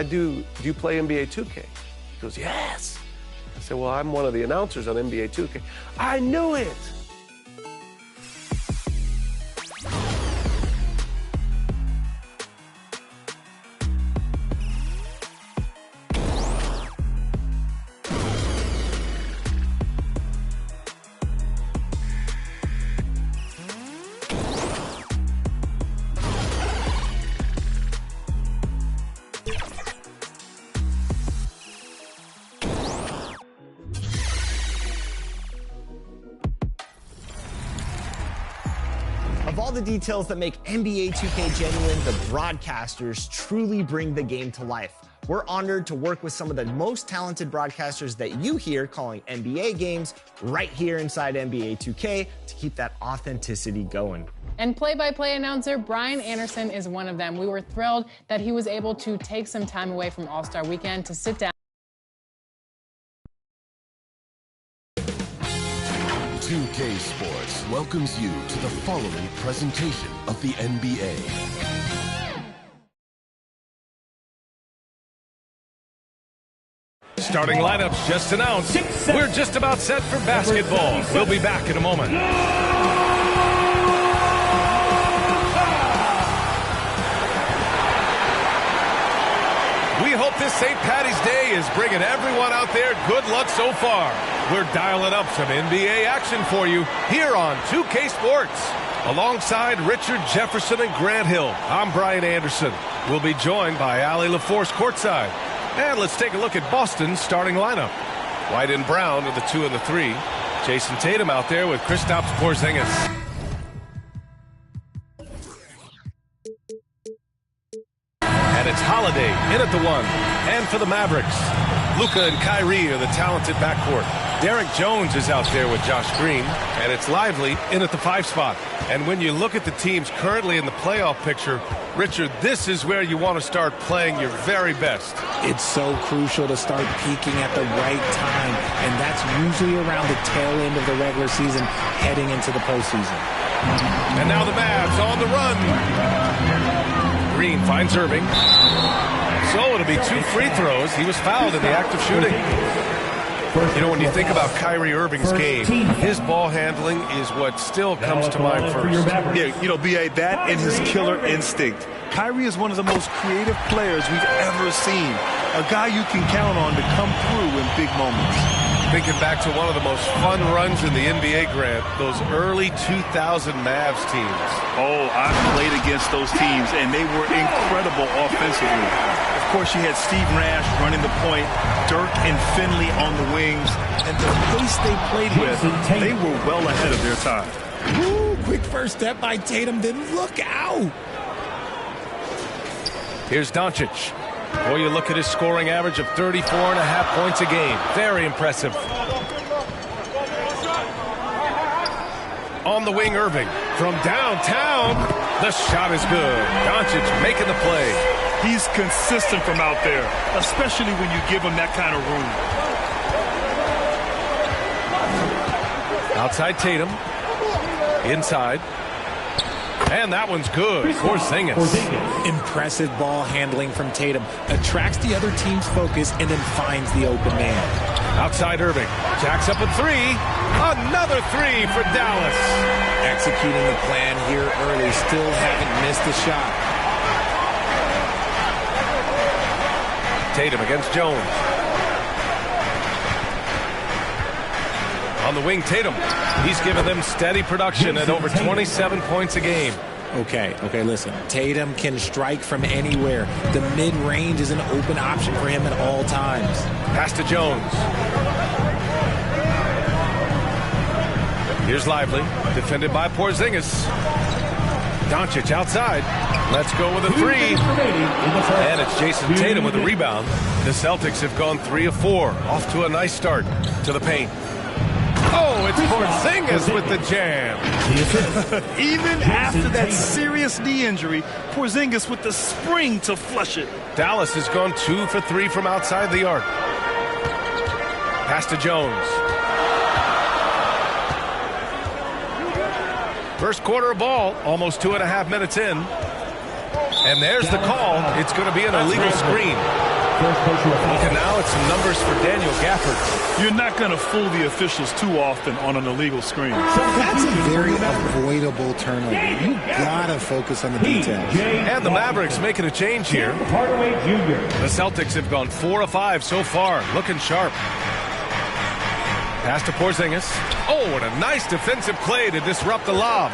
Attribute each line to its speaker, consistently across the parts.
Speaker 1: do you play NBA 2K? He goes, yes. I said, well, I'm one of the announcers on NBA 2K. I knew it.
Speaker 2: Of all the details that make NBA 2K genuine, the broadcasters truly bring the game to life. We're honored to work with some of the most talented broadcasters that you hear calling NBA games right here inside NBA 2K to keep that authenticity going.
Speaker 3: And play-by-play announcer Brian Anderson is one of them. We were thrilled that he was able to take some time away from All-Star Weekend to sit down.
Speaker 4: 2K Sports welcomes you to the following presentation of the NBA.
Speaker 5: Starting lineups just announced. We're just about set for basketball. We'll be back in a moment. We hope this St. Patty's Day is bringing everyone out there good luck so far. We're dialing up some NBA action for you here on 2K Sports. Alongside Richard Jefferson and Grant Hill, I'm Brian Anderson. We'll be joined by Allie LaForce courtside. And let's take a look at Boston's starting lineup. White and Brown are the 2 and the 3. Jason Tatum out there with Kristaps Porzingis. And it's Holiday in at the 1. And for the Mavericks, Luka and Kyrie are the talented backcourt. Derek Jones is out there with Josh Green. And it's Lively in at the 5 spot. And when you look at the teams currently in the playoff picture, Richard, this is where you want to start playing your very best.
Speaker 6: It's so crucial to start peaking at the right time, and that's usually around the tail end of the regular season heading into the postseason.
Speaker 5: And now the Mavs on the run. Green finds Irving. So it'll be 2 free throws. He was fouled in the act of shooting. You know, when you think about Kyrie Irving's game, his ball handling is what still comes to mind first.
Speaker 7: Yeah, you know, B.A., that and his killer instinct. Kyrie is one of the most creative players we've ever seen. A guy you can count on to come through in big moments.
Speaker 5: Thinking back to one of the most fun runs in the NBA, Grant, those early 2000 Mavs teams.
Speaker 7: Oh, I played against those teams, and they were incredible offensively. Of course, you had Steve Nash running the point, Dirk and Finley on the wings, and the pace they played with, they were well ahead of their time.
Speaker 6: Ooh, quick first step by Tatum, then look out!
Speaker 5: Here's Doncic. Boy, you look at his scoring average of 34.5 points a game. Very impressive. On the wing, Irving. From downtown, the shot is good. Doncic making the play.
Speaker 7: He's consistent from out there, especially when you give him that kind of room.
Speaker 5: Outside Tatum. Inside. And that one's good. Porzingis.
Speaker 6: Impressive ball handling from Tatum. Attracts the other team's focus and then finds the open man.
Speaker 5: Outside Irving. Jacks up a 3. Another 3 for Dallas.
Speaker 6: Executing the plan here early. Still haven't missed a shot.
Speaker 5: Tatum against Jones. On the wing, Tatum. He's given them steady production at over 27 points a game.
Speaker 6: Okay, listen. Tatum can strike from anywhere. The mid-range is an open option for him at all times.
Speaker 5: Pass to Jones. Here's Lively, defended by Porzingis. Doncic outside. Let's go with a 3. And it's Jason Tatum with a rebound. The Celtics have gone 3 of 4. Off to a nice start to the paint. Oh, it's Porzingis with the jam.
Speaker 7: Even after that serious knee injury, Porzingis with the spring to flush it.
Speaker 5: Dallas has gone 2 for 3 from outside the arc. Pass to Jones. First quarter of ball, almost 2.5 minutes in. And there's the call. It's going to be an illegal screen. Looking now at some numbers for Daniel Gafford.
Speaker 7: You're not going to fool the officials too often on an illegal screen.
Speaker 6: That's a very avoidable turnover. You gotta focus on the details.
Speaker 5: And the Mavericks making a change here. The Celtics have gone 4 of 5 so far, looking sharp. Pass to Porzingis. Oh, and a nice defensive play to disrupt the lob.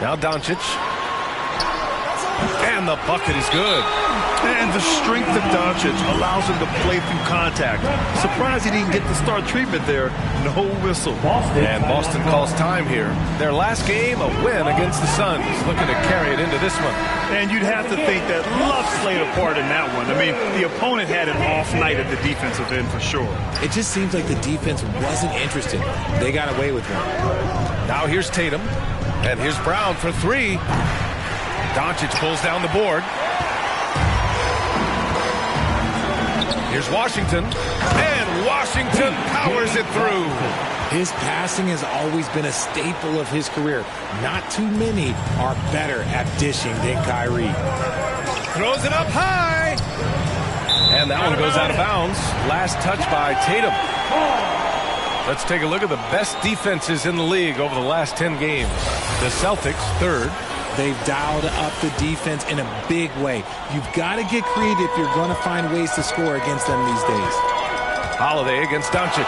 Speaker 5: Now Doncic. And the bucket is good.
Speaker 7: And the strength of Doncic allows him to play through contact. Surprised he didn't get the start treatment there. No whistle.
Speaker 5: And Boston calls time here. Their last game, a win against the Suns. Looking to carry it into this one.
Speaker 7: And you'd have to think that luck played a part in that one. I mean, the opponent had an off night at the defensive end for sure.
Speaker 6: It just seems like the defense wasn't interested. They got away with one.
Speaker 5: Now here's Tatum. And here's Brown for 3. Doncic pulls down the board. Here's Washington. And Washington powers it through.
Speaker 6: His passing has always been a staple of his career. Not too many are better at dishing than Kyrie.
Speaker 5: Throws it up high. And that one goes out of bounds. Last touch by Tatum. Let's take a look at the best defenses in the league over the last 10 games. The Celtics, 3rd.
Speaker 6: They've dialed up the defense in a big way. You've got to get creative if you're going to find ways to score against them these days.
Speaker 5: Holiday against Doncic.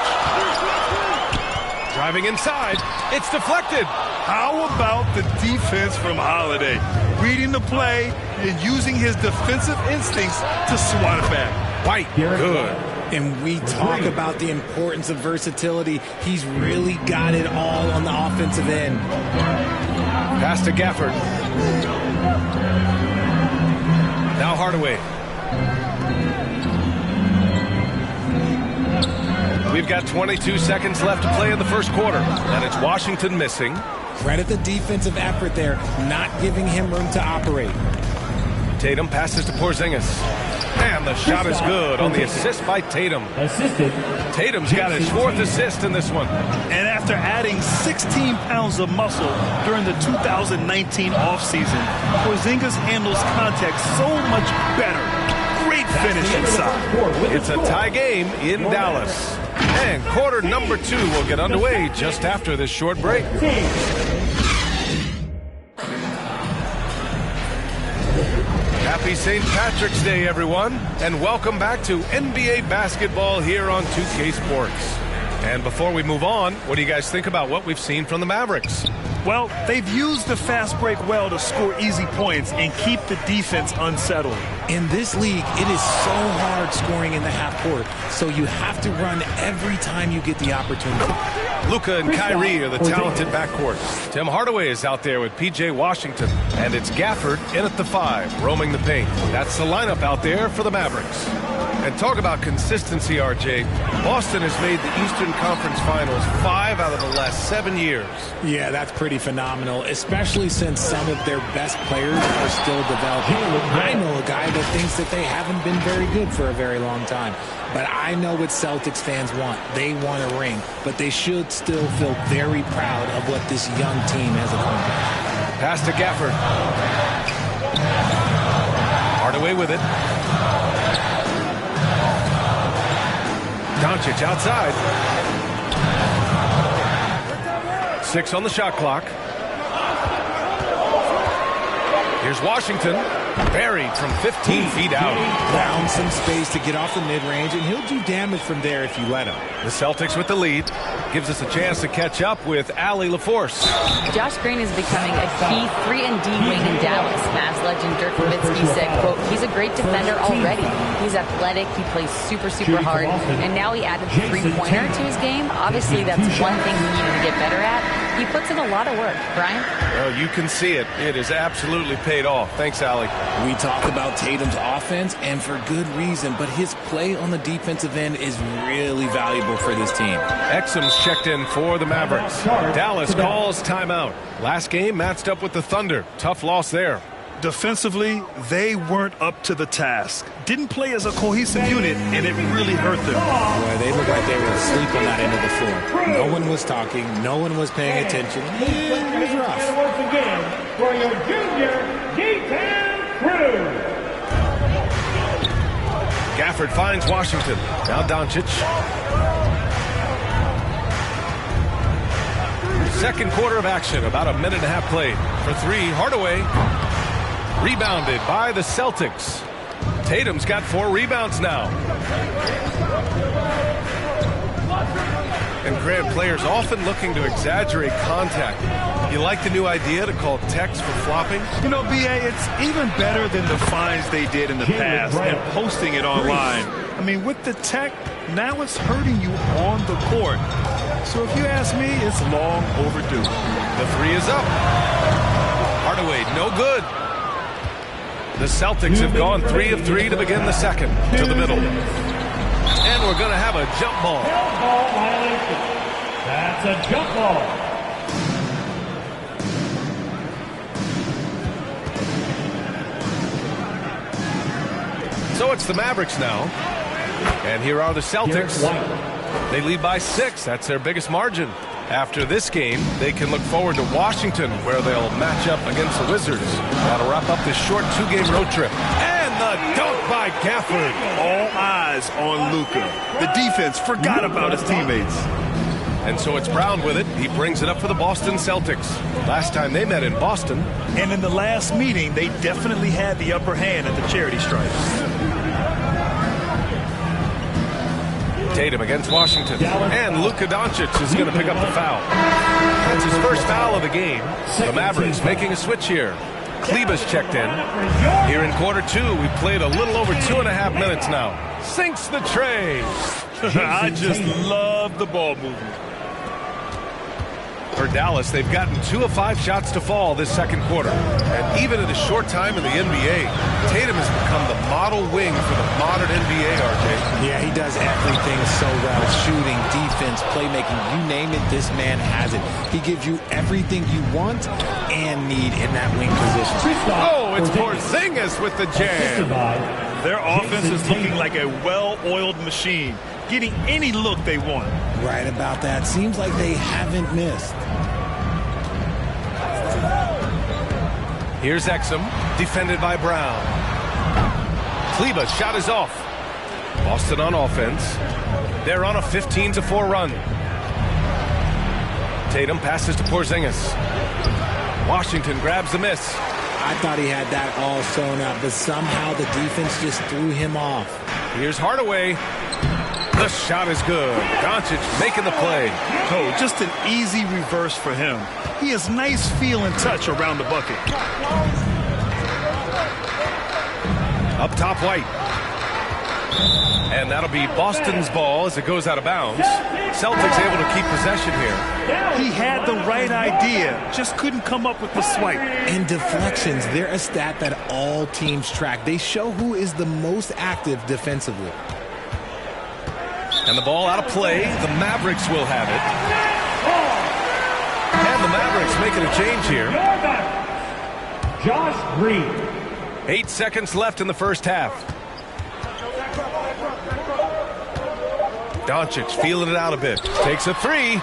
Speaker 5: Driving inside. It's deflected.
Speaker 7: How about the defense from Holiday? Reading the play and using his defensive instincts to swat it back.
Speaker 5: White, good.
Speaker 6: And we talk about the importance of versatility. He's really got it all on the offensive end.
Speaker 5: Pass to Gafford. Now Hardaway. We've got 22 seconds left to play in the first quarter, and it's Washington missing.
Speaker 6: Credit the defensive effort there, not giving him room to operate.
Speaker 5: Tatum passes to Porzingis. And the shot is good on the assist by Tatum. Tatum's got his 4th assist in this one.
Speaker 7: And after adding 16 pounds of muscle during the 2019 offseason, Porzingis handles contact so much better. Great finish inside.
Speaker 5: It's a tie game in Dallas. And quarter number 2 will get underway just after this short break. Happy St. Patrick's Day, everyone, and welcome back to NBA basketball here on 2K Sports. And before we move on, what do you guys think about what we've seen from the Mavericks?
Speaker 7: Well, they've used the fast break well to score easy points and keep the defense unsettled.
Speaker 6: In this league, it is so hard scoring in the half court, so you have to run every time you get the opportunity.
Speaker 5: Luka and Kyrie are the talented backcourt. Tim Hardaway is out there with P.J. Washington, and it's Gafford in at the 5, roaming the paint. That's the lineup out there for the Mavericks. And talk about consistency, RJ. Boston has made the Eastern Conference Finals 5 out of the last 7 years.
Speaker 6: Yeah, that's pretty phenomenal, especially since some of their best players are still developing. I know a guy that thinks that they haven't been very good for a very long time. But I know what Celtics fans want. They want a ring, but they should still feel very proud of what this young team has accomplished.
Speaker 5: Pass to Gafford. Hardaway with it. Doncic outside. 6 on the shot clock. Here's Washington. Buried from 15 feet out.
Speaker 6: Found some space to get off the mid-range, and he'll do damage from there if you let him.
Speaker 5: The Celtics with the lead. Gives us a chance to catch up with Allie LaForce.
Speaker 8: Josh Green is becoming a key 3-and-D wing in Dallas. Mavs legend Dirk Nowitzki said, quote, he's a great defender already. He's athletic. He plays super, super hard. And now he added the three-pointer to his game. Obviously, that's one thing he needed to get better at. He puts in a lot of work. Brian?
Speaker 5: Well, you can see it. It has absolutely paid off. Thanks, Allie.
Speaker 6: We talk about Tatum's offense, and for good reason, but his play on the defensive end is really valuable for this team.
Speaker 5: Exum's checked in for the Mavericks. Dallas calls timeout. Last game matched up with the Thunder. Tough loss there.
Speaker 7: Defensively, they weren't up to the task. Didn't play as a cohesive unit, and it really hurt them.
Speaker 6: Boy, they looked like they were asleep on that end of the floor. No one was talking. No one was paying attention. It was rough.
Speaker 9: Once again, for your junior D-Town crew.
Speaker 5: Gafford finds Washington. Now Doncic. Second quarter of action. About a minute and a half played. For three, Hardaway. Rebounded by the Celtics. Tatum's got 4 rebounds now. And Grant, players often looking to exaggerate contact. You like the new idea to call techs for flopping?
Speaker 7: You know, B.A., it's even better than the fines they did in the past and posting it online. I mean, with the tech, now it's hurting you on the court. So if you ask me, it's long overdue.
Speaker 5: The 3 is up. Hardaway, no good. The Celtics have gone 3 of 3 to begin the second. To the middle. And we're going to have a jump ball.
Speaker 9: Jump ball violation. That's a jump ball.
Speaker 5: So it's the Mavericks now. And here are the Celtics. They lead by 6. That's their biggest margin. After this game, they can look forward to Washington, where they'll match up against the Wizards. That'll wrap up this short 2-game road trip. And the dunk by Gafford.
Speaker 7: All eyes on Luka. The defense forgot about his teammates.
Speaker 5: And so it's Brown with it. He brings it up for the Boston Celtics. Last time they met in Boston.
Speaker 7: And in the last meeting, they definitely had the upper hand at the charity stripes.
Speaker 5: Tatum against Washington. And Luka Doncic is going to pick up the foul. That's his first foul of the game. The Mavericks making a switch here. Kleber's checked in. Here in quarter 2, we played a little over 2.5 minutes now. Sinks the tray.
Speaker 7: I just love the ball movement.
Speaker 5: For Dallas, they've gotten 2 of 5 shots to fall this second quarter. And even in a short time in the NBA, Tatum has become the model wing for the modern NBA, RJ.
Speaker 6: Yeah, he does everything so well. Shooting, defense, playmaking, you name it, this man has it. He gives you everything you want and need in that wing position.
Speaker 5: Oh, it's Porzingis with the jam.
Speaker 7: Their offense is looking like a well-oiled machine, getting any look they want.
Speaker 6: Right about that. Seems like they haven't missed.
Speaker 5: Here's Exum, defended by Brown. Kleber's shot is off. Boston on offense. They're on a 15-4 run. Tatum passes to Porzingis. Washington grabs the miss.
Speaker 6: I thought he had that all sewn up, but somehow the defense just threw him off.
Speaker 5: Here's Hardaway. The shot is good. Doncic making the play.
Speaker 7: Oh, just an easy reverse for him. He has nice feel and touch around the bucket.
Speaker 5: Up top, White. And that'll be Boston's ball as it goes out of bounds. Celtics able to keep possession here.
Speaker 7: He had the right idea, just couldn't come up with the swipe.
Speaker 6: And deflections, they're a stat that all teams track. They show who is the most active defensively.
Speaker 5: And the ball out of play. The Mavericks will have it. And the Mavericks making a change here.
Speaker 9: Josh Green.
Speaker 5: 8 seconds left in the first half. Doncic feeling it out a bit. Takes a 3. And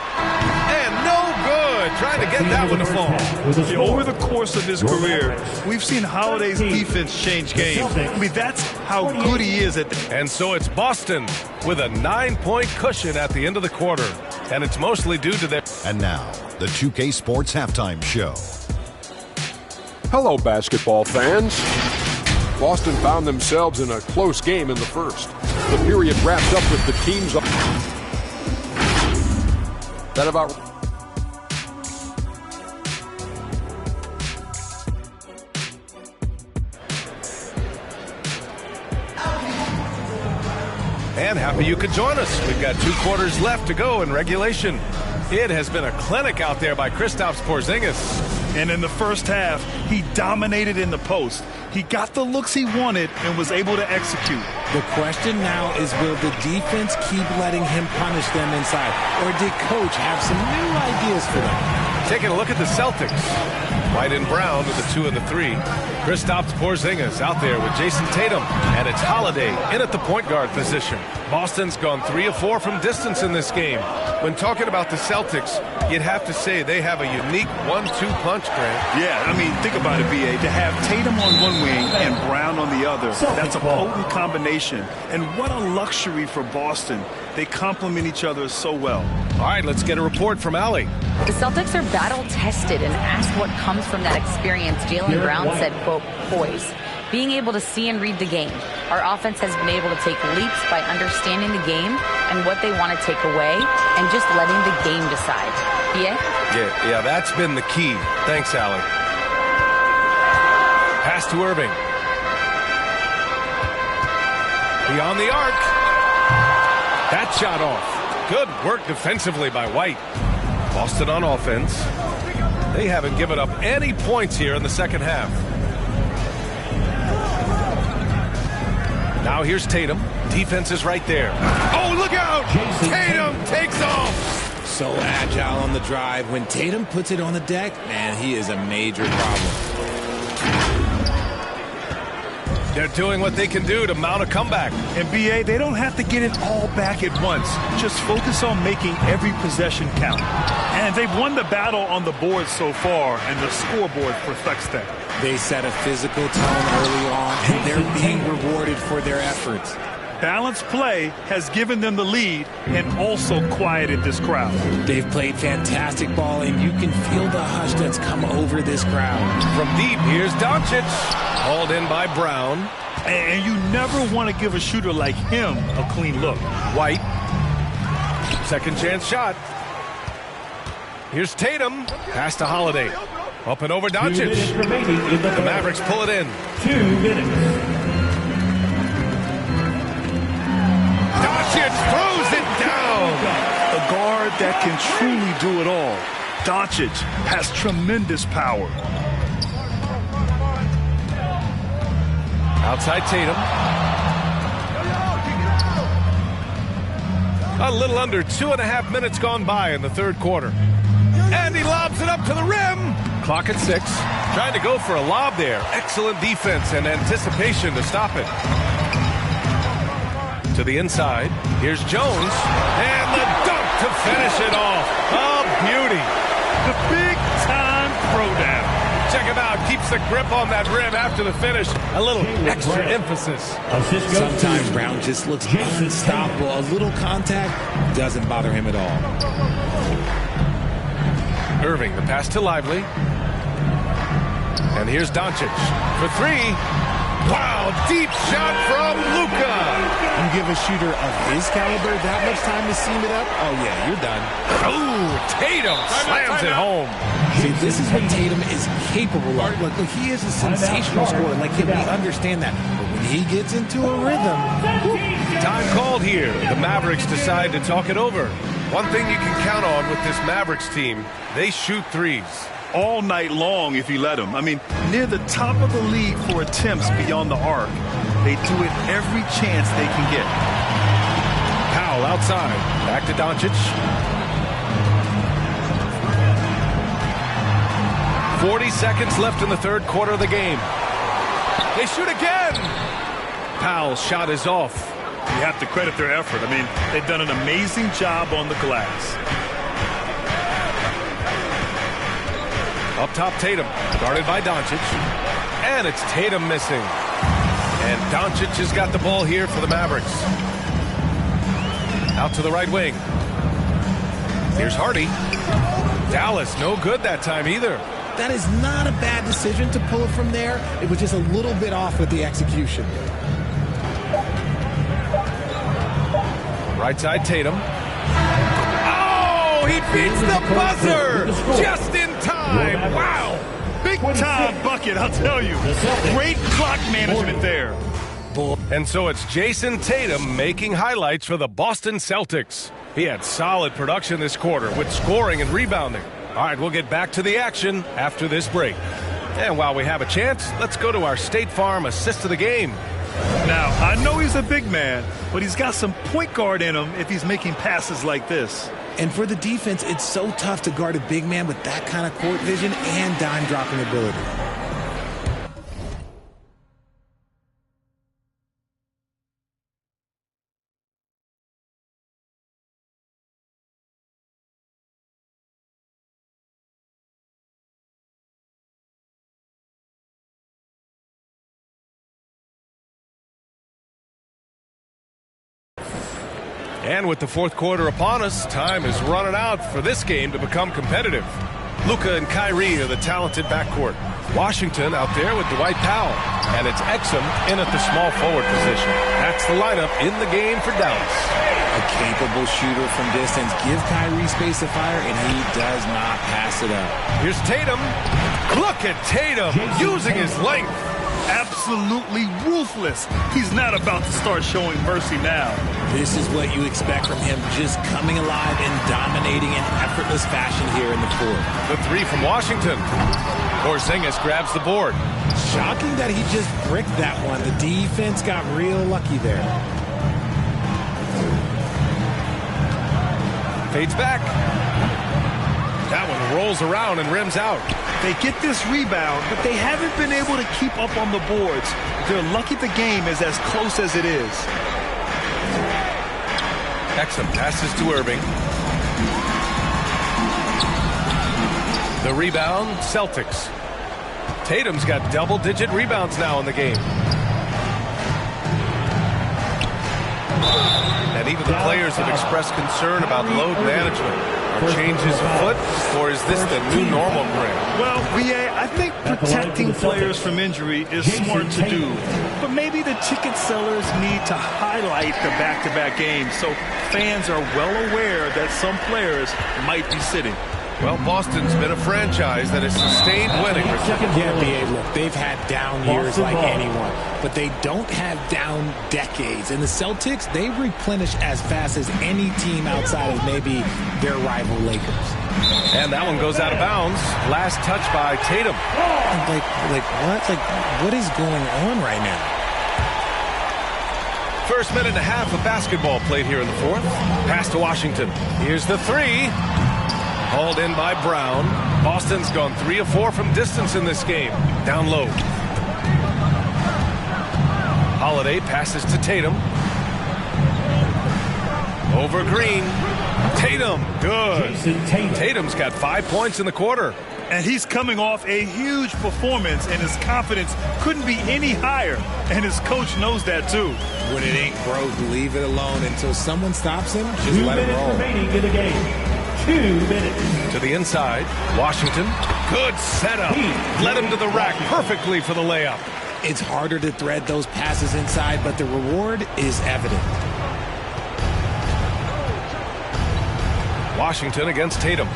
Speaker 5: no good. Trying to get that one to fall.
Speaker 7: Over the course of his career, we've seen Holiday's defense change games. I mean, that's how good he is at that.
Speaker 5: And so it's Boston with a 9-point cushion at the end of the quarter. And it's mostly due to their...
Speaker 4: And now, the 2K Sports Halftime Show.
Speaker 10: Hello, basketball fans. Boston found themselves in a close game in the first. The period wrapped up with the teams up. That about...
Speaker 5: And happy you could join us. We've got 2 quarters left to go in regulation. It has been a clinic out there by Kristaps Porzingis.
Speaker 7: And in the first half, he dominated in the post. He got the looks he wanted and was able to execute.
Speaker 6: The question now is, will the defense keep letting him punish them inside? Or did coach have some new ideas for them?
Speaker 5: Taking a look at the Celtics. White and Brown with the 2 and the 3. Kristaps Porzingis out there with Jason Tatum. And it's Holiday in at the point guard position. Boston's gone 3 of 4 from distance in this game. When talking about the Celtics, you'd have to say they have a unique 1-2 punch, Grant.
Speaker 7: Yeah, I mean, think about it, B.A. To have Tatum on one wing and Brown on the other, that's a potent combination. And what a luxury for Boston. They complement each other so well.
Speaker 5: All right, let's get a report from Allie.
Speaker 8: The Celtics are battle-tested, and asked what comes from that experience, Jaylen Brown said, quote, poise. Being able to see and read the game. Our offense has been able to take leaps by understanding the game and what they want to take away and just letting the game decide. Yeah?
Speaker 5: Yeah, that's been the key. Thanks, Allie. Pass to Irving. Beyond the arc. That shot off. Good work defensively by White. Boston on offense. They haven't given up any points here in the second half. Now here's Tatum. Defense is right there. Oh, look out! Tatum takes off!
Speaker 6: So agile on the drive. When Tatum puts it on the deck, man, he is a major problem.
Speaker 5: They're doing what they can do to mount a comeback.
Speaker 7: And B.A., they don't have to get it all back at once. Just focus on making every possession count. And they've won the battle on the board so far, and the scoreboard reflects that.
Speaker 6: They set a physical tone early on, and they're being rewarded for their efforts.
Speaker 7: Balanced play has given them the lead and also quieted this crowd.
Speaker 6: They've played fantastic ball, and you can feel the hush that's come over this crowd.
Speaker 5: From deep, here's Doncic. Hauled in by Brown.
Speaker 7: And you never want to give a shooter like him a clean look.
Speaker 5: White. Second chance shot. Here's Tatum. Pass to Holiday. Up and over Doncic. The Mavericks pull it in.
Speaker 9: 2 minutes.
Speaker 5: Doncic throws it down.
Speaker 7: A guard that can truly do it all. Doncic has tremendous power.
Speaker 5: Outside Tatum. A little under 2.5 minutes gone by in the third quarter. And he lobs it up to the rim. Clock at 6. Trying to go for a lob there. Excellent defense and anticipation to stop it. To the inside. Here's Jones. And the dunk to finish it off. A beauty.
Speaker 7: The big-time throwdown.
Speaker 5: Check him out. Keeps the grip on that rim after the finish. A little extra emphasis.
Speaker 6: Sometimes Brown just looks unstoppable. A little contact doesn't bother him at all.
Speaker 5: Irving, the pass to Lively. And here's Doncic for 3. Wow, deep shot from Luka.
Speaker 6: You give a shooter of his caliber that much time to seam it up, oh yeah, you're done.
Speaker 5: Oh, Tatum slams it home.
Speaker 6: See, this is what Tatum is capable of. Look, he is a sensational scorer. Like, we understand that. But when he gets into a rhythm...
Speaker 5: Time called here. The Mavericks decide to talk it over. One thing you can count on with this Mavericks team, they shoot threes.
Speaker 7: All night long if you let them. I mean, near the top of the league for attempts beyond the arc. They do it every chance they can get.
Speaker 5: Powell outside. Back to Doncic. 40 seconds left in the third quarter of the game. They shoot again. Powell's shot is off.
Speaker 7: You have to credit their effort. I mean, they've done an amazing job on the glass.
Speaker 5: Up top, Tatum, guarded by Doncic. And it's Tatum missing. And Doncic has got the ball here for the Mavericks. Out to the right wing. Here's Hardy. Dallas, no good that time either.
Speaker 6: That is not a bad decision to pull it from there. It was just a little bit off with the execution.
Speaker 5: Right side, Tatum. Oh, he beats the buzzer just in time. Wow.
Speaker 7: Big time bucket, I'll tell you. Great clock management there.
Speaker 5: And so it's Jason Tatum making highlights for the Boston Celtics. He had solid production this quarter with scoring and rebounding. All right, we'll get back to the action after this break. And while we have a chance, let's go to our State Farm assist of the game.
Speaker 7: Now, I know he's a big man, but he's got some point guard in him if he's making passes like this.
Speaker 6: And for the defense, it's so tough to guard a big man with that kind of court vision and dime dropping ability.
Speaker 5: And with the fourth quarter upon us, time is running out for this game to become competitive. Luka and Kyrie are the talented backcourt. Washington out there with Dwight Powell. And it's Exum in at the small forward position. That's the lineup in the game for Dallas.
Speaker 6: A capable shooter from distance. Give Kyrie space to fire, and he does not pass it up.
Speaker 5: Here's Tatum. Look at Tatum using his length.
Speaker 7: Absolutely ruthless. He's not about to start showing mercy now.
Speaker 6: This is what you expect from him, just coming alive and dominating in effortless fashion here in the fourth.
Speaker 5: The three from Washington. Porzingis grabs the board.
Speaker 6: Shocking that he just bricked that one. The defense got real lucky there.
Speaker 5: Fades back. That one rolls around and rims out.
Speaker 7: They get this rebound, but they haven't been able to keep up on the boards. They're lucky the game is as close as it is.
Speaker 5: Exum passes to Irving. The rebound, Celtics. Tatum's got double-digit rebounds now in the game. And even the players have expressed concern about load management. Are changes afoot, or is this the new normal, Greg?
Speaker 7: Well, VA, I think protecting players from injury is smart to do. But maybe the ticket sellers need to highlight the back-to-back games so fans are well aware that some players might be sitting.
Speaker 5: Well, Boston's been a franchise that has sustained winning.
Speaker 6: Yeah, BA, look, they've had down years like anyone, but they don't have down decades. And the Celtics, they replenish as fast as any team outside of maybe their rival Lakers.
Speaker 5: And that one goes out of bounds. Last touch by Tatum.
Speaker 6: What is going on right now?
Speaker 5: First minute and a half of basketball played here in the fourth. Pass to Washington. Here's the three. Hauled in by Brown. Boston's gone 3 of 4 from distance in this game. Down low. Holiday passes to Tatum. Over Green. Tatum, good. Tatum's got 5 points in the quarter.
Speaker 7: And he's coming off a huge performance, and his confidence couldn't be any higher. And his coach knows that, too.
Speaker 6: When it ain't broke, leave it alone until someone stops him. Just let it roll.
Speaker 9: 2 minutes remaining in the game. 2 minutes.
Speaker 5: To the inside, Washington. Good setup. Led him to the rack perfectly for the layup.
Speaker 6: It's harder to thread those passes inside, but the reward is evident.
Speaker 5: Washington against Tatum.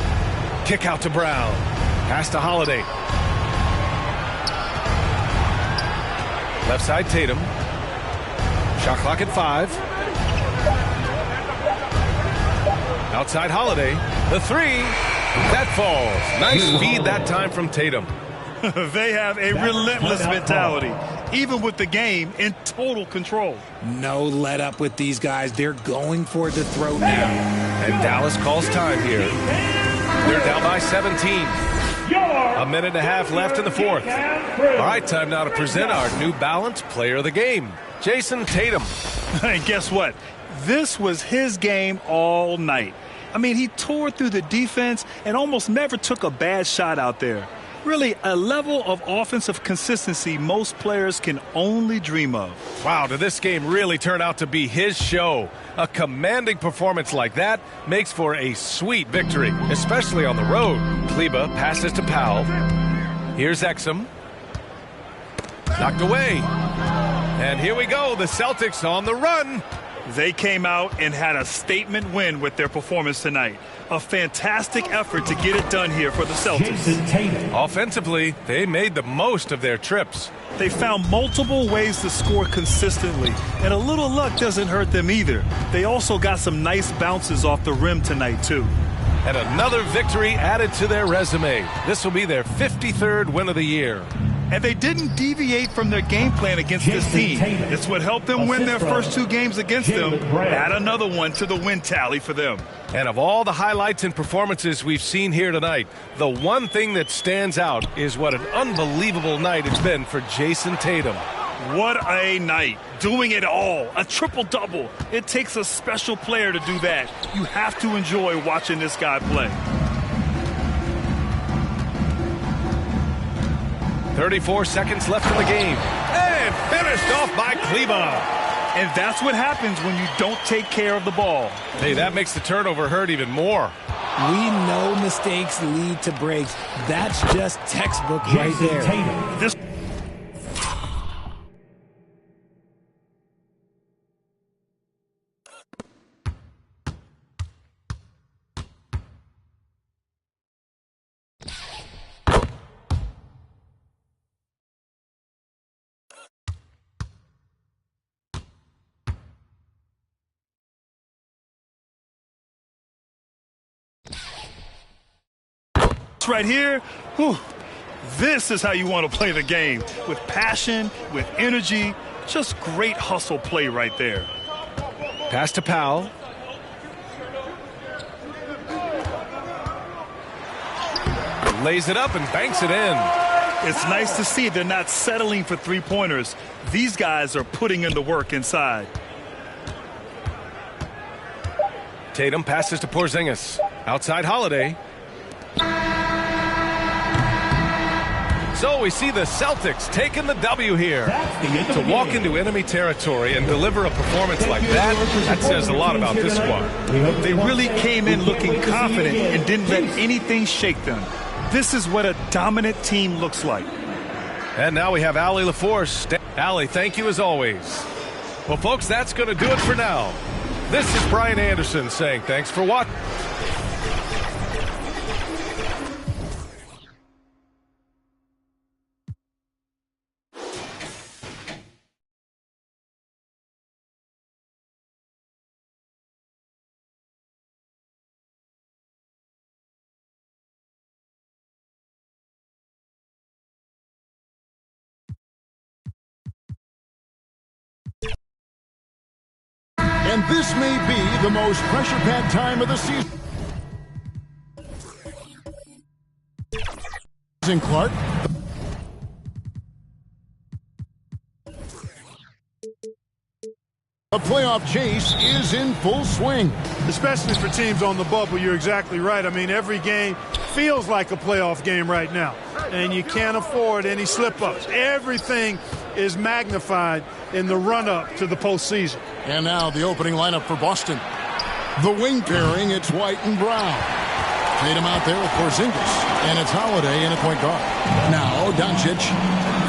Speaker 5: Kick out to Brown. Pass to Holiday. Left side Tatum. Shot clock at 5. Outside Holiday. The three. That falls. Nice feed that time from Tatum.
Speaker 7: They have a relentless mentality, even with the game in total control.
Speaker 6: No let up with these guys. They're going for the throat now.
Speaker 5: And Dallas calls time here. They're down by 17. A minute and a half left in the fourth. All right, time now to present our New Balance Player of the Game, Jason Tatum.
Speaker 7: And guess what? This was his game all night. I mean, he tore through the defense and almost never took a bad shot out there. Really, a level of offensive consistency most players can only dream of.
Speaker 5: Wow, did this game really turn out to be his show? A commanding performance like that makes for a sweet victory, especially on the road. Kleba passes to Powell. Here's Exum. Knocked away. And here we go, the Celtics on the run.
Speaker 7: They came out and had a statement win with their performance tonight. A fantastic effort to get it done here for the Celtics.
Speaker 5: Offensively, they made the most of their trips.
Speaker 7: They found multiple ways to score consistently, and a little luck doesn't hurt them either. They also got some nice bounces off the rim tonight, too.
Speaker 5: And another victory added to their resume. This will be their 53rd win of the year.
Speaker 7: And they didn't deviate from their game plan against this team. It's what helped them win their first 2 games against them. Add another one to the win tally for them.
Speaker 5: And of all the highlights and performances we've seen here tonight, the one thing that stands out is what an unbelievable night it's been for Jason Tatum.
Speaker 7: What a night. Doing it all. A triple-double. It takes a special player to do that. You have to enjoy watching this guy play.
Speaker 5: 34 seconds left in the game. And finished off by Kleba.
Speaker 7: And that's what happens when you don't take care of the ball.
Speaker 5: Hey, that makes the turnover hurt even more.
Speaker 6: We know mistakes lead to breaks. That's just textbook right there.
Speaker 7: This right here, whew, this is how you want to play the game. With passion, with energy, just great hustle play right there.
Speaker 5: Pass to Powell. Lays it up and banks it in.
Speaker 7: It's nice to see they're not settling for three-pointers. These guys are putting in the work inside.
Speaker 5: Tatum passes to Porzingis. Outside Holiday. So we see the Celtics taking the W here. To walk into enemy territory and deliver a performance like that says a lot about this squad.
Speaker 7: They really came in looking confident and didn't let anything shake them. This is what a dominant team looks like.
Speaker 5: And now we have Allie LaForce. Allie, thank you as always. Well, folks, that's going to do it for now. This is Brian Anderson saying thanks for watching.
Speaker 11: And this may be the most pressure-packed time of the season. Clark. The playoff chase is in full swing.
Speaker 12: Especially for teams on the bubble, you're exactly right. I mean, every game feels like a playoff game right now. And you can't afford any slip-ups. Everything is magnified in the run-up to the postseason.
Speaker 11: And now the opening lineup for Boston. The wing pairing, it's White and Brown. Tatum out there with Porzingis. And it's Holiday in a point guard. Now Doncic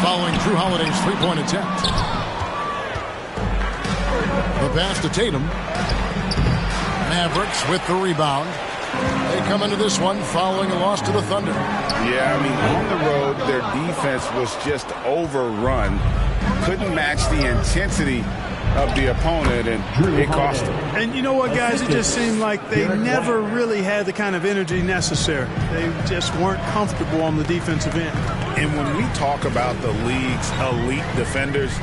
Speaker 11: following Drew Holiday's three-point attempt. The pass to Tatum. Mavericks with the rebound. They come into this one following a loss to the Thunder.
Speaker 13: Yeah, I mean, on the road, their defense was just overrun. Couldn't match the intensity of the opponent, and it cost them.
Speaker 12: And you know what, guys? It just seemed like they never really had the kind of energy necessary. They just weren't comfortable on the defensive end.
Speaker 13: And when we talk about the league's elite defenders,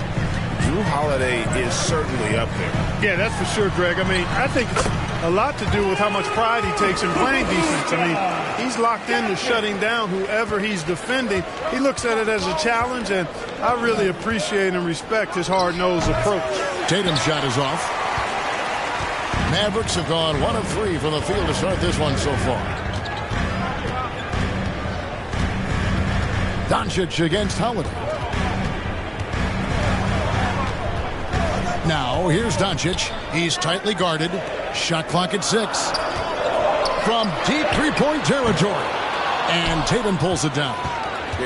Speaker 13: Drew Holiday is certainly up there.
Speaker 12: Yeah, that's for sure, Greg. I mean, I think it's a lot to do with how much pride he takes in playing defense. I mean, he's locked into shutting down whoever he's defending. He looks at it as a challenge, and I really appreciate and respect his hard-nosed approach.
Speaker 11: Tatum's shot is off. Mavericks have gone 1 of 3 from the field to start this one so far. Doncic against Holiday. Now, here's Doncic. He's tightly guarded. Shot clock at 6. From deep three-point territory. And Tatum pulls it down.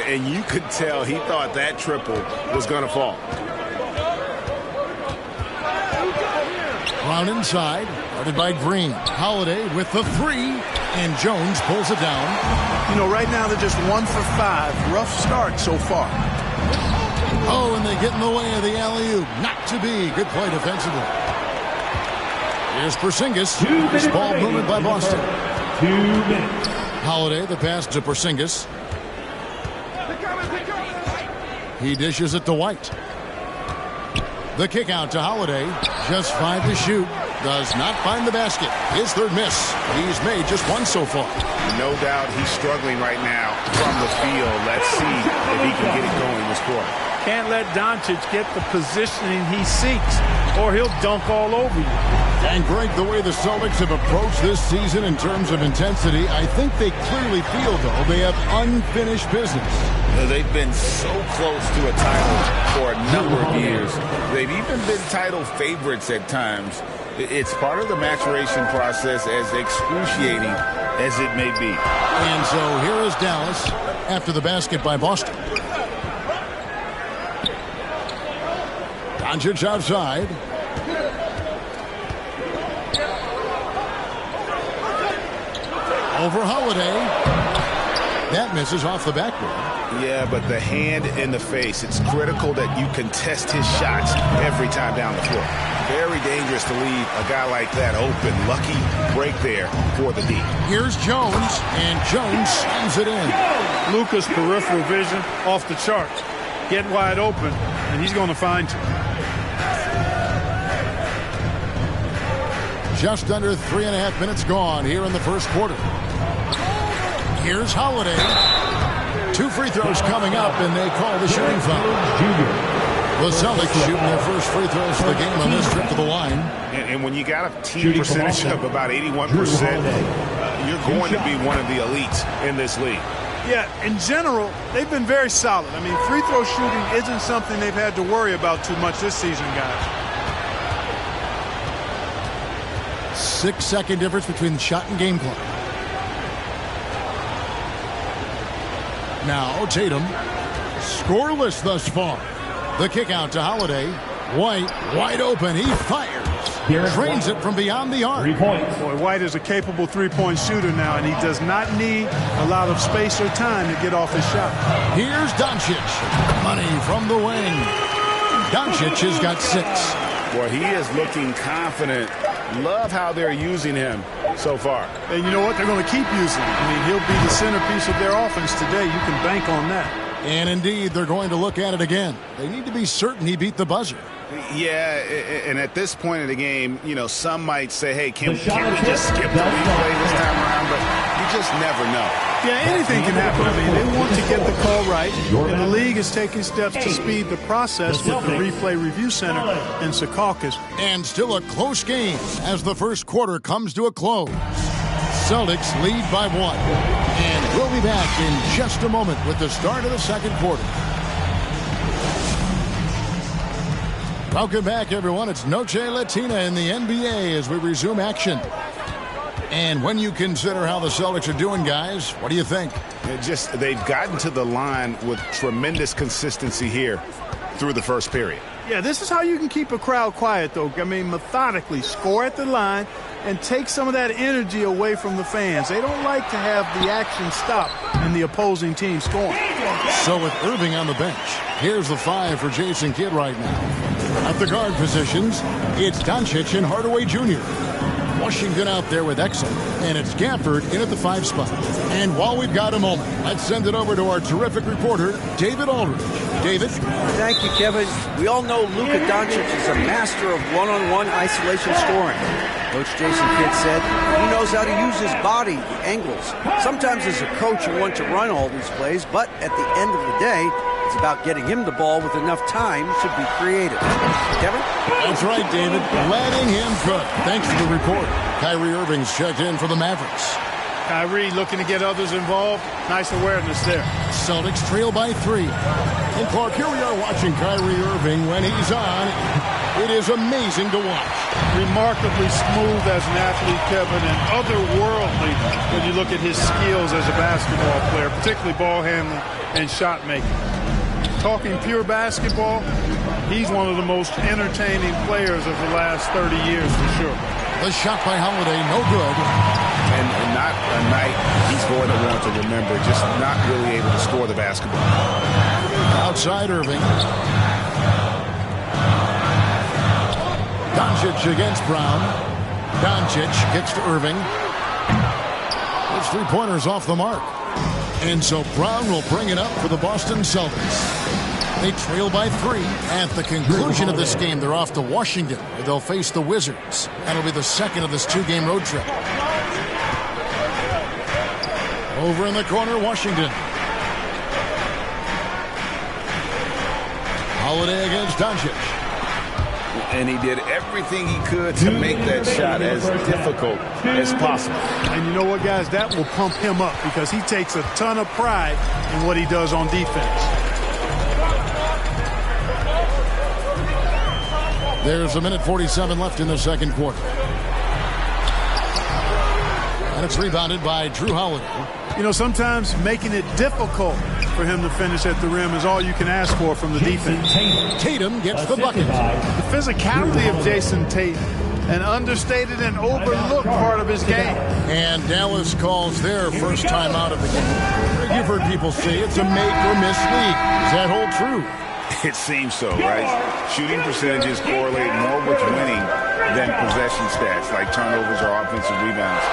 Speaker 13: And you could tell he thought that triple was going to fall.
Speaker 11: Brown inside. Guarded by Green. Holiday with the 3. And Jones pulls it down.
Speaker 12: You know, right now they're just 1 for 5. Rough start so far.
Speaker 11: Oh, and they get in the way of the alley-oop. Not to be. Good play defensively. Here's Porzingis. This ball movement by Boston.
Speaker 9: 2 minutes.
Speaker 11: Holiday, the pass to Porzingis. He dishes it to White. The kick out to Holiday. Just 5 to shoot. Does not find the basket. His third miss. He's made just 1 so far.
Speaker 13: No doubt he's struggling right now from the field. Let's see if he can get it going this quarter.
Speaker 12: Can't let Doncic get the positioning he seeks, or he'll dunk all over you.
Speaker 11: And Greg, the way the Celtics have approached this season in terms of intensity, I think they clearly feel, though, they have unfinished business.
Speaker 13: They've been so close to a title for a number of years. They've even been title favorites at times. It's part of the maturation process, as excruciating as it may be.
Speaker 11: And so here is Dallas after the basket by Boston. Doncic outside. Over Holiday. That misses off the backboard.
Speaker 13: Yeah, but the hand in the face, it's critical that you contest his shots every time down the floor. Very dangerous to leave a guy like that open. Lucky break there for the D.
Speaker 11: Here's Jones, and Jones slams it in.
Speaker 12: Luka's peripheral vision off the charts. Get wide open, and he's going to find you.
Speaker 11: Just under 3.5 minutes gone here in the first quarter. Here's Holiday. 2 free throws coming up, and they call the shooting foul. The Celtics shooting their first free throws of the game on this trip to the line.
Speaker 13: And when you got a team percentage of about 81%, you're going to be one of the elites in this league.
Speaker 12: Yeah, in general, they've been very solid. I mean, free throw shooting isn't something they've had to worry about too much this season, guys.
Speaker 11: 6-second difference between the shot and game clock. Now Tatum, scoreless thus far. The kick out to Holiday. White, wide open. He fires. Drains it from beyond the arc.
Speaker 12: 3 points. Boy, White is a capable three-point shooter now, and he does not need a lot of space or time to get off his shot.
Speaker 11: Here's Doncic. Money from the wing. Doncic has got 6.
Speaker 13: Boy, he is looking confident. Love how they're using him so far.
Speaker 12: And you know what? They're going to keep using him. I mean, he'll be the centerpiece of their offense today. You can bank on that.
Speaker 11: And indeed, they're going to look at it again. They need to be certain he beat the buzzer.
Speaker 13: Yeah, and at this point in the game, you know, some might say, hey, can we just skip the replay this time around? But you just never know.
Speaker 12: Yeah, anything can happen. I mean, they want to get the call right, and the league is taking steps to speed the process with the Replay Review Center in Secaucus.
Speaker 11: And still a close game as the first quarter comes to a close. Celtics lead by 1. And we'll be back in just a moment with the start of the second quarter. Welcome back, everyone. It's Noche Latina in the NBA as we resume action. And when you consider how the Celtics are doing, guys, what do you think?
Speaker 13: They've gotten to the line with tremendous consistency here through the first period.
Speaker 12: Yeah, this is how you can keep a crowd quiet, though. I mean, methodically score at the line and take some of that energy away from the fans. They don't like to have the action stop and the opposing team scoring.
Speaker 11: So with Irving on the bench, here's the 5 for Jason Kidd right now. At the guard positions, it's Doncic and Hardaway Jr. Washington out there with Exum, and it's Gafford in at the 5 spot. And while we've got a moment, let's send it over to our terrific reporter, David Aldridge. David?
Speaker 14: Thank you, Kevin. We all know Luka Doncic is a master of one-on-one isolation scoring. Coach Jason Kidd said he knows how to use his body, the angles. Sometimes as a coach you want to run all these plays, but at the end of the day, it's about getting him the ball with enough time to be creative. Kevin?
Speaker 11: That's right, David. Letting him cook. Thanks for the report. Kyrie Irving's checked in for the Mavericks.
Speaker 12: Kyrie looking to get others involved. Nice awareness there.
Speaker 11: Celtics trail by 3. And Clark, here we are watching Kyrie Irving when he's on. It is amazing to watch.
Speaker 12: Remarkably smooth as an athlete, Kevin, and otherworldly when you look at his skills as a basketball player, particularly ball handling and shot making. Talking pure basketball, he's one of the most entertaining players of the last 30 years for sure.
Speaker 11: The shot by Holiday, no good.
Speaker 13: And not a night he's going to want to remember, just not really able to score the basketball.
Speaker 11: Outside Irving. Doncic against Brown. Doncic kicks to Irving. His 3-pointers off the mark. And so Brown will bring it up for the Boston Celtics. They trail by 3. At the conclusion of this game, they're off to Washington, where they'll face the Wizards. That'll be the second of this 2-game road trip. Over in the corner, Washington. Holiday against Doncic.
Speaker 13: And he did everything he could to make that shot as difficult as possible.
Speaker 12: And you know what, guys? That will pump him up because he takes a ton of pride in what he does on defense.
Speaker 11: There's 1:47 left in the second quarter. And it's rebounded by Drew Holiday.
Speaker 12: You know, sometimes making it difficult for him to finish at the rim is all you can ask for from the defense.
Speaker 11: Tatum gets the bucket.
Speaker 12: The physicality of Jason Tatum, an understated and overlooked part of his game.
Speaker 11: And Dallas calls their first time out of the game. You've heard people say it's a make-or-miss league. Does that hold true?
Speaker 13: It seems so, right? Shooting percentages correlate more with winning than possession stats like turnovers or offensive rebounds.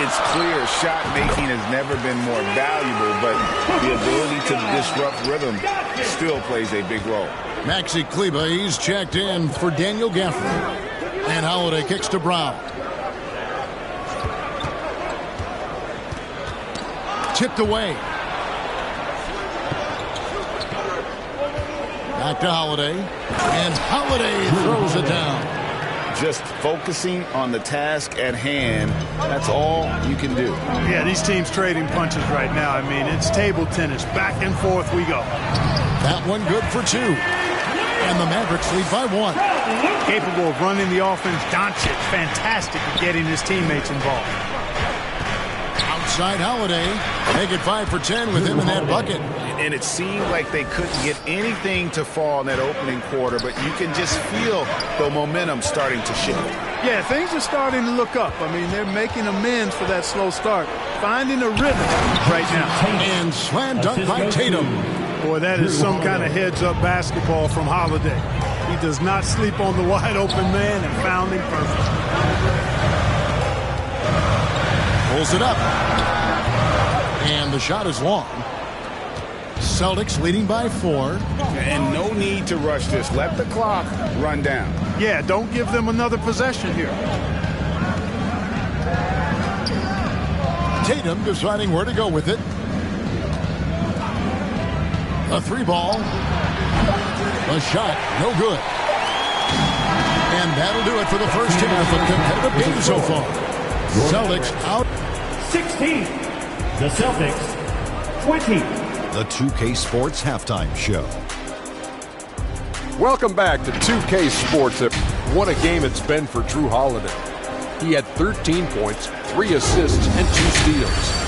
Speaker 13: It's clear shot making has never been more valuable, but the ability to disrupt rhythm still plays a big role.
Speaker 11: Maxi Kleber, he's checked in for Daniel Gafford. And Holiday kicks to Brown. Tipped away. Back to Holiday. And Holiday throws it down.
Speaker 13: Just focusing on the task at hand, that's all you can do.
Speaker 12: Yeah, these teams trading punches right now. I mean, it's table tennis. Back and forth we go.
Speaker 11: That one good for 2. And the Mavericks lead by 1.
Speaker 12: Capable of running the offense. Doncic, fantastic at getting his teammates involved.
Speaker 11: Outside Holiday. Make it 5 for 10 with him in that bucket.
Speaker 13: And it seemed like they couldn't get anything to fall in that opening quarter, but you can just feel the momentum starting to shift.
Speaker 12: Yeah, things are starting to look up. I mean, they're making amends for that slow start. Finding a rhythm right now.
Speaker 11: And slam dunk by Tatum.
Speaker 12: Boy, that is some kind of heads-up basketball from Holiday. He does not sleep on the wide-open man and found him perfect.
Speaker 11: Pulls it up. And the shot is long. Celtics leading by 4.
Speaker 13: And no need to rush this. Let the clock run down.
Speaker 12: Yeah, don't give them another possession here.
Speaker 11: Tatum deciding where to go with it. A 3-ball. A shot, no good. And that'll do it for the first half of competitive game so far. Celtics out.
Speaker 9: 16. The Celtics 20.
Speaker 15: The 2K Sports Halftime Show.
Speaker 10: Welcome back to 2K Sports. What a game it's been for Drew Holiday. He had 13 points, 3 assists, and 2 steals.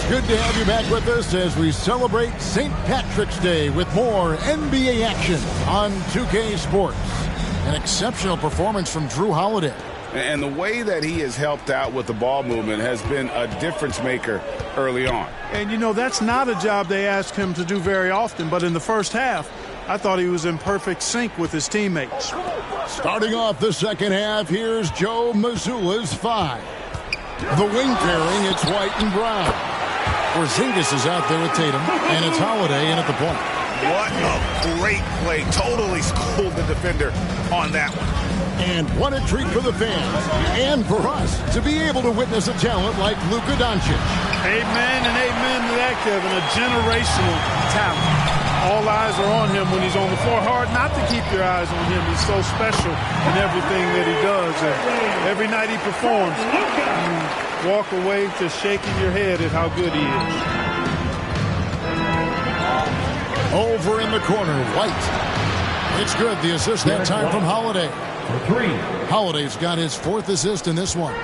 Speaker 11: Good to have you back with us as we celebrate St. Patrick's Day with more NBA action on 2K Sports. An exceptional performance from Drew Holiday.
Speaker 13: And the way that he has helped out with the ball movement has been a difference maker early on.
Speaker 12: And, you know, that's not a job they ask him to do very often, but in the first half, I thought he was in perfect sync with his teammates.
Speaker 11: Starting off the second half, here's Joe Mazzulla's 5. The wing pairing, it's White and Brown. Porzingis is out there with Tatum, and it's Holiday in at the point.
Speaker 13: What a great play. Totally schooled the defender on that one.
Speaker 11: And what a treat for the fans and for us to be able to witness a talent like Luka Doncic.
Speaker 12: Amen and amen to that, Kevin. A generational talent. All eyes are on him when he's on the floor. Hard not to keep your eyes on him. He's so special in everything that he does. And every night he performs, you walk away just shaking your head at how good he is.
Speaker 11: Over in the corner, White. It's good. The assist that time from Holiday. Holiday's got his 4th assist in this one.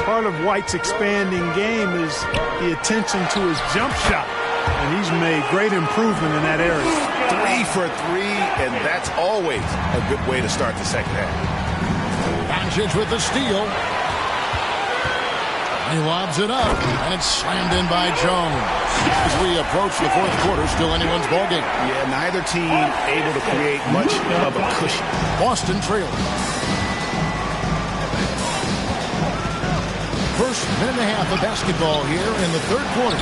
Speaker 12: Part of White's expanding game is the attention to his jump shot. And he's made great improvement in that area.
Speaker 13: 3 for 3, and that's always a good way to start the second half.
Speaker 11: Doncic with the steal. He lobs it up, and it's slammed in by Jones. As we approach the fourth quarter, still anyone's ballgame.
Speaker 13: Yeah, neither team able to create much of a cushion.
Speaker 11: Boston trails. First minute and a half of basketball here in the third quarter.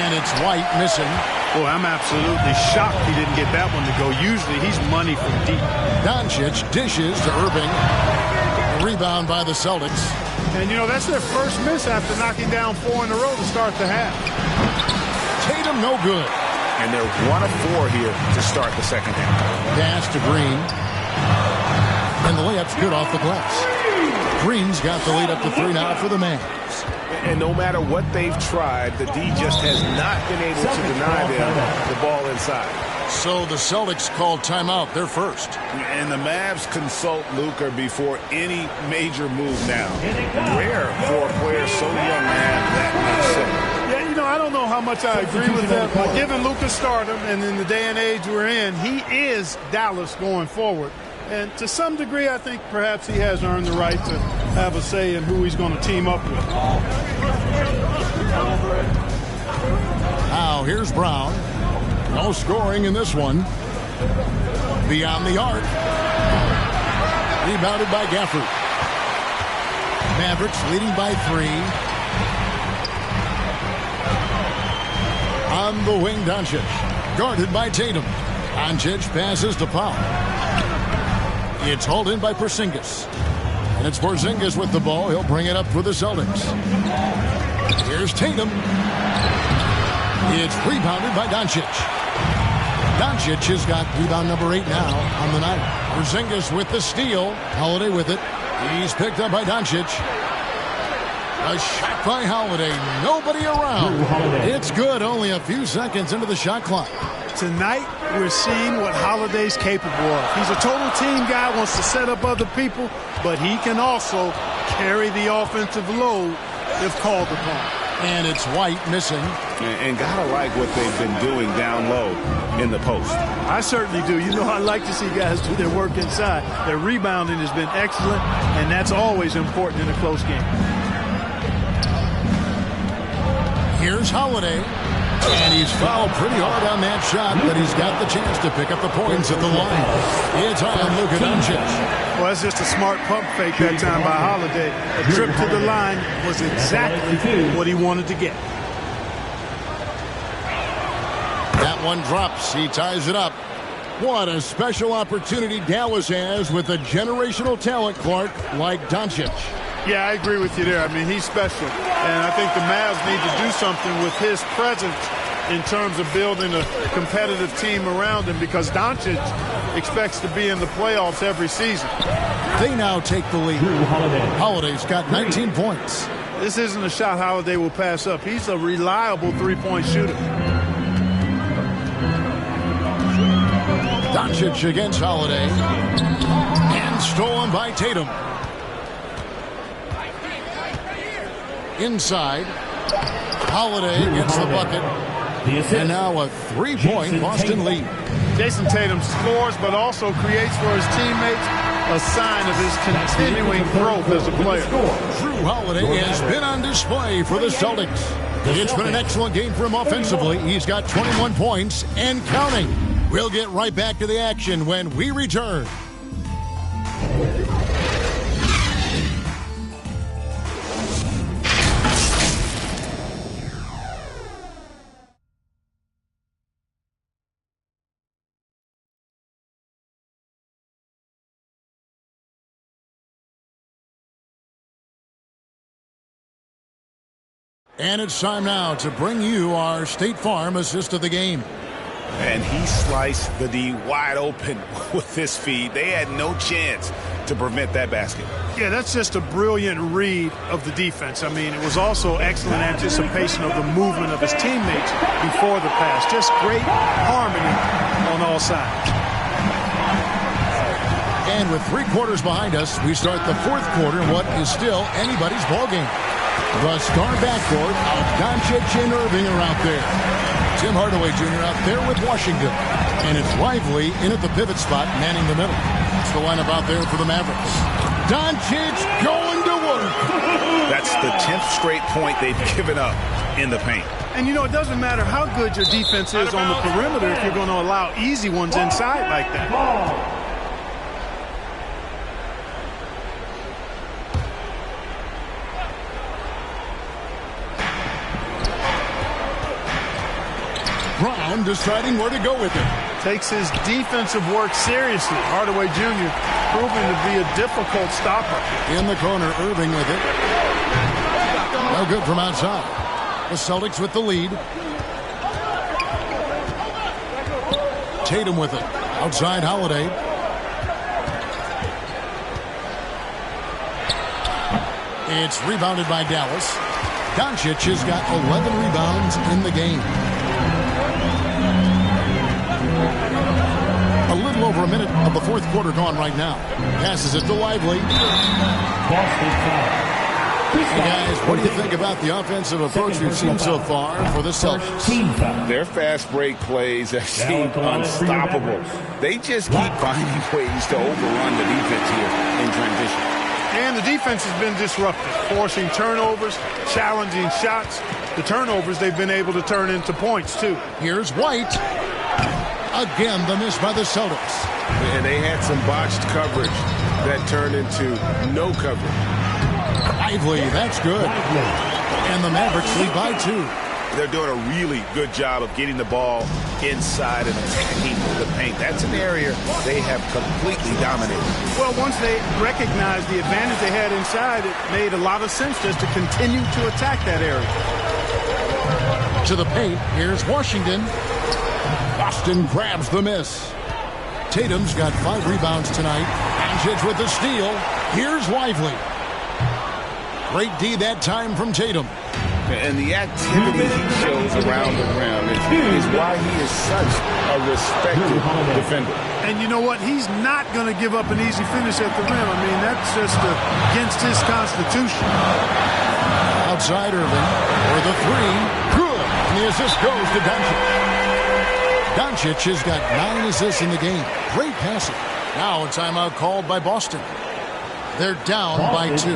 Speaker 11: And it's White missing.
Speaker 12: Boy, I'm absolutely shocked he didn't get that one to go. Usually he's money from deep.
Speaker 11: Doncic dishes to Irving. A rebound by the Celtics.
Speaker 12: And, you know, that's their first miss after knocking down 4 in a row to start the half.
Speaker 11: Tatum no good.
Speaker 13: And they're 1 of 4 here to start the second half.
Speaker 11: Pass to Green. And the layup's good off the glass. Green's got the lead up to 3 now for the Mavs.
Speaker 1: And no matter what they've tried, the D just has not been able to deny them the ball inside.
Speaker 11: So the Celtics called timeout. They're first.
Speaker 13: And the Mavs consult Luka before any major move now. Rare for a player so young to have that much say.
Speaker 12: Yeah, you know, I don't know how much I agree with that, but given Luka's stardom and in the day and age we're in, he is Dallas going forward. And to some degree, I think perhaps he has earned the right to have a say in who he's going to team up with.
Speaker 11: Now here's Brown. No scoring in this one. Beyond the arc. Rebounded by Gafford. Mavericks leading by 3. On the wing, Doncic. Guarded by Tatum. Doncic passes to Powell. It's hauled in by Porzingis. And it's Porzingis with the ball. He'll bring it up for the Celtics. Here's Tatum. It's rebounded by Doncic. Doncic has got rebound number 8 now on the night. Porzingis with the steal. Holiday with it. He's picked up by Doncic. A shot by Holiday. Nobody around. It's good. Only a few seconds into the shot clock.
Speaker 12: Tonight, we're seeing what Holiday's capable of. He's a total team guy, wants to set up other people, but he can also carry the offensive load if called upon.
Speaker 11: And it's White missing.
Speaker 13: And gotta like what they've been doing down low in the post.
Speaker 12: I certainly do. You know, I like to see guys do their work inside. Their rebounding has been excellent, and that's always important in a close game.
Speaker 11: Here's Holiday. And he's fouled pretty hard on that shot, but he's got the chance to pick up the points at the line. It's on Luka Doncic.
Speaker 12: Well, that's just a smart pump fake that time by Holiday. A trip to the line was exactly what he wanted to get.
Speaker 11: That one drops. He ties it up. What a special opportunity Dallas has with a generational talent, Clark, like Doncic.
Speaker 12: Yeah, I agree with you there. I mean, he's special. And I think the Mavs need to do something with his presence in terms of building a competitive team around him, because Doncic expects to be in the playoffs every season.
Speaker 11: They now take the lead. Holiday's got 19 points.
Speaker 12: This isn't a shot Holiday will pass up. He's a reliable three-point shooter.
Speaker 11: Doncic against Holiday. And stolen by Tatum. Inside. Holiday gets the bucket. And now a 3-point Boston lead.
Speaker 12: Jason Tatum scores, but also creates for his teammates a sign of his continuing growth as a player.
Speaker 11: Drew Holiday has been on display for the Celtics. It's been an excellent game for him offensively. He's got 21 points and counting. We'll get right back to the action when we return. And it's time now to bring you our State Farm assist of the game.
Speaker 13: And he sliced the D wide open with this feed. They had no chance to prevent that basket.
Speaker 12: Yeah, that's just a brilliant read of the defense. I mean, it was also excellent anticipation of the movement of his teammates before the pass. Just great harmony on all sides.
Speaker 11: And with 3 quarters behind us, we start the fourth quarter in what is still anybody's ballgame. The star backcourt of Doncic and Irving are out there. Tim Hardaway Jr. out there with Washington. And it's Lively in at the pivot spot, manning the middle. That's the lineup out there for the Mavericks. Doncic going to work.
Speaker 13: That's the 10th straight point they've given up in the paint.
Speaker 12: And, you know, it doesn't matter how good your defense is on the perimeter if you're going to allow easy ones inside like that.
Speaker 11: Brown deciding where to go with it.
Speaker 12: Takes his defensive work seriously. Hardaway Jr. proving to be a difficult stopper.
Speaker 11: In the corner, Irving with it. No good from outside. The Celtics with the lead. Tatum with it. Outside Holiday. It's rebounded by Dallas. Doncic has got 11 rebounds in the game. A little over a minute of the fourth quarter gone right now. Passes it to Lively. Hey guys, what do you think about the offensive approach we've seen so far for the Celtics?
Speaker 13: Their fast break plays have seemed unstoppable. They just keep finding ways to overrun the defense here in transition.
Speaker 12: And the defense has been disruptive, forcing turnovers, challenging shots. The turnovers they've been able to turn into points, too.
Speaker 11: Here's White. Again, the miss by the Celtics.
Speaker 1: And they had some botched coverage that turned into no coverage.
Speaker 11: Lively, that's good. And the Mavericks lead by 2.
Speaker 13: They're doing a really good job of getting the ball inside and attacking the paint. That's an area they have completely dominated.
Speaker 12: Well, once they recognized the advantage they had inside, it made a lot of sense just to continue to attack that area.
Speaker 11: To the paint, here's Washington. Boston grabs the miss. Tatum's got 5 rebounds tonight. Doncic with the steal. Here's Lively. Great D that time from Tatum.
Speaker 13: And the activity he shows around the rim is why he is such a respected defender.
Speaker 12: And you know what? He's not going to give up an easy finish at the rim. I mean, that's just against his constitution.
Speaker 11: Outside Irving for the 3. Good. And the assist goes to Doncic. Doncic has got 9 assists in the game. Great passing. Now a timeout called by Boston. They're down by 2.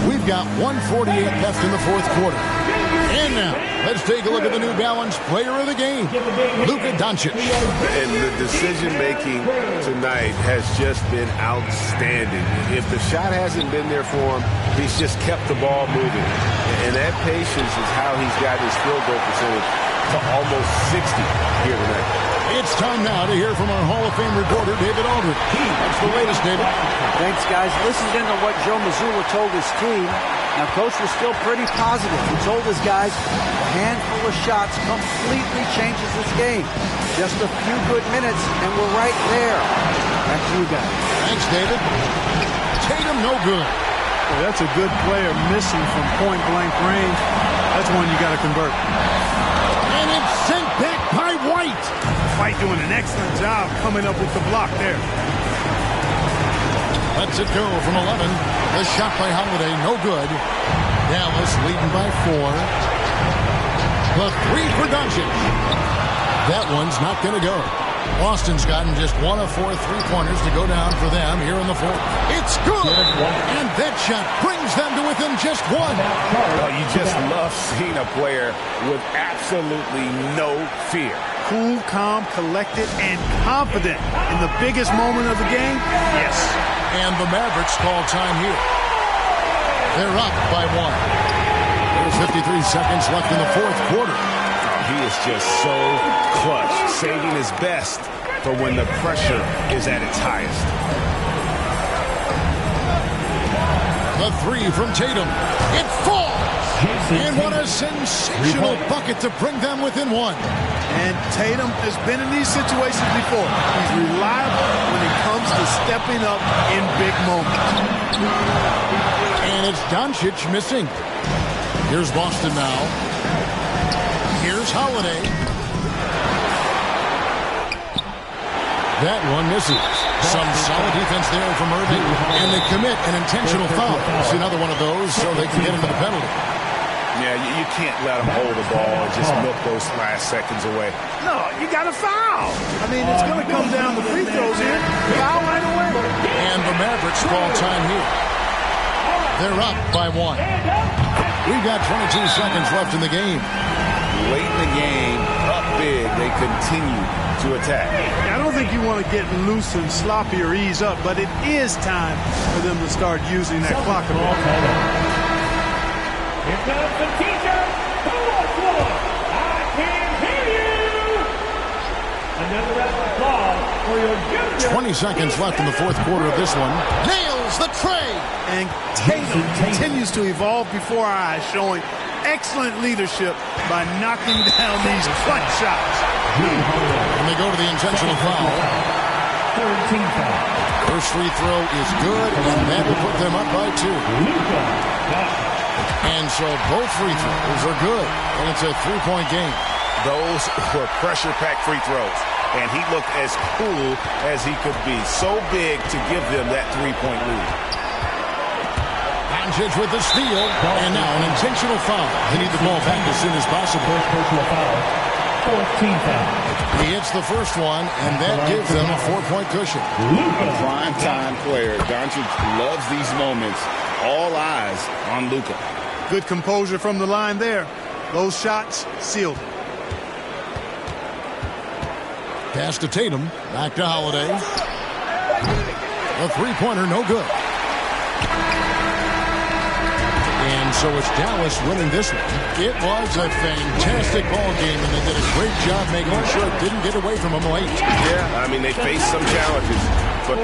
Speaker 11: We've got 1:48 left in the fourth quarter. And now, let's take a look at the New Balance player of the game, Luka Doncic.
Speaker 1: And the decision-making tonight has just been outstanding. If the shot hasn't been there for him, he's just kept the ball moving. And that patience is how he's got his field goal percentage to almost 60 here tonight.
Speaker 11: It's time now to hear from our Hall of Fame reporter, David Aldridge. What's the latest, David?
Speaker 14: Thanks, guys. Listening to what Joe Mazzulla told his team, now Coach was still pretty positive. He told his guys a handful of shots completely changes this game. Just a few good minutes, and we're right there. Back to you guys.
Speaker 11: Thanks, David. Tatum, no good.
Speaker 12: Well, that's a good player missing from point-blank range. That's one you got to convert.
Speaker 11: And it's sent back by White.
Speaker 12: White doing an excellent job coming up with the block there.
Speaker 11: Lets it go from 11. The shot by Holiday, no good. Dallas leading by 4. The 3 for Doncic. That one's not going to go. Boston's gotten just 1 of 4 3-pointers to go down for them here in the fourth. It's good! And that shot brings them to within just 1.
Speaker 13: Well, you just love seeing a player with absolutely no fear.
Speaker 12: Cool, calm, collected, and confident in the biggest moment of the game? Yes.
Speaker 11: And the Mavericks call time here. They're up by 1. There's 53 seconds left in the fourth quarter.
Speaker 13: He is just so clutch, saving his best for when the pressure is at its highest.
Speaker 11: The 3 from Tatum. It falls! And what a sensational bucket to bring them within 1.
Speaker 12: And Tatum has been in these situations before. He's reliable when it comes to stepping up in big moments.
Speaker 11: And it's Doncic missing. Here's Boston now. Here's Holiday. That one misses. Some solid defense there from Irving. And they commit an intentional foul. It's another one of those so they can get into the penalty.
Speaker 13: Yeah, you can't let them hold the ball and just milk those last seconds away.
Speaker 12: No, you got to foul. I mean, it's going to come down to free throws here. Foul right away.
Speaker 11: And the Mavericks Mavericks call time here. They're up by 1. We've got 22 seconds left in the game.
Speaker 1: Late in the game, up big, they continue to attack.
Speaker 12: I don't think you want to get loose and sloppy or ease up, but it is time for them to start using that clock a bit.
Speaker 9: Here comes the teacher. Who wants one? I can't hear you. Another round of applause for your junior.
Speaker 11: 20 seconds left in the fourth quarter of this one. Nails the tray.
Speaker 12: And Tatum continues to evolve before our eyes, showing excellent leadership by knocking down these clutch shots.
Speaker 11: And they go to the intentional foul.
Speaker 9: 13 foul.
Speaker 11: First free throw is good, and that will put them up by 2. And so both free throws are good, and it's a 3-point game.
Speaker 1: Those were pressure-packed free throws, and he looked as cool as he could be. So big to give them that 3-point lead.
Speaker 11: Doncic with the steal, and now an intentional foul. They need the ball back as soon as possible.
Speaker 9: Personal foul. 14 foul.
Speaker 11: He hits the first one, and that gives them a 4-point cushion.
Speaker 13: A prime-time player. Doncic loves these moments. All eyes on Luka.
Speaker 12: Good composure from the line there. Those shots sealed.
Speaker 11: Pass to Tatum. Back to Holiday. A three-pointer, no good. And so it's Dallas winning this one. It was a fantastic ball game, and they did a great job making sure it didn't get away from them late.
Speaker 1: Yeah, I mean, they faced some challenges, but